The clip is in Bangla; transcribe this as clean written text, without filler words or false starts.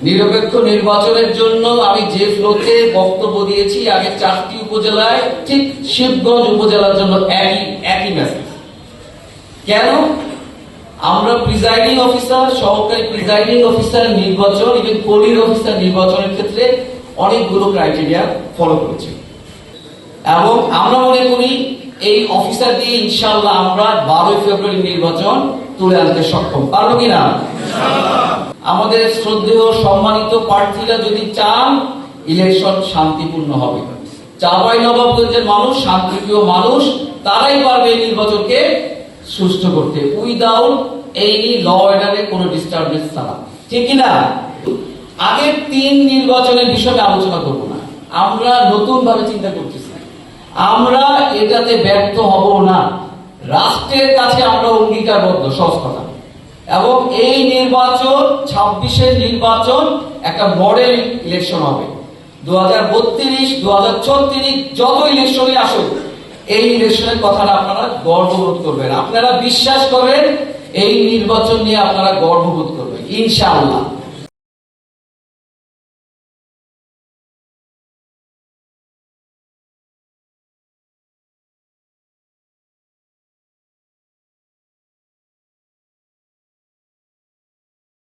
নিরপেক্ষ নির্বাচনের জন্য আমি যে ফ্লোতে বক্তব্য দিয়েছি আগে 4টি উপজেলায়, ঠিক শিবগঞ্জ উপজেলার জন্য একই মেসেজ। কেন? আমরা প্রিজাইডিং অফিসার, সহকারী প্রিজাইডিং অফিসার নির্বাচন, ইভেন পোলিং অফিসার নির্বাচনের ক্ষেত্রে অনেকগুলো ক্রাইটেরিয়া ফলো করেছি এবং আমরা মনে করি এই অফিসার দিয়ে ইনশাআল্লাহ আমরা 12 ফেব্রুয়ারি নির্বাচন তুলে আনতে সক্ষম পারবো কিনা। আমাদের শ্রদ্ধেয় সম্মানিত প্রার্থীরা যদি চান ইলেকশন শান্তিপূর্ণ হবে, চাঁপাইনবাবগঞ্জের মানুষ শান্তিপ্রিয় মানুষ, তারাই পারবে এই নির্বাচনকে সুষ্ঠু করতে উইদাউট এনি ল অর্ডারের কোনো ডিস্টারবেন্স ছাড়া, ঠিক কিনা। আগের 3 নির্বাচনের বিষয়ে আলোচনা করব না, আমরা নতুন ভাবে চিন্তা করতেছি, আমরা এটাতে ব্যর্থ হব না। রাষ্ট্রের কাছে আমরা অঙ্গীকারবদ্ধ, সহজ কথা। এবং এই নির্বাচন 26-এর নির্বাচন একটা মডেল ইলেকশন হবে। 2032, 2034 যত ইলেকশনে আসুক এই ইলেকশনের কথাটা আপনারা গর্ববোধ করবেন, আপনারা বিশ্বাস করেন এই নির্বাচন নিয়ে আপনারা গর্ববোধ করবেন ইনশাআল্লাহ।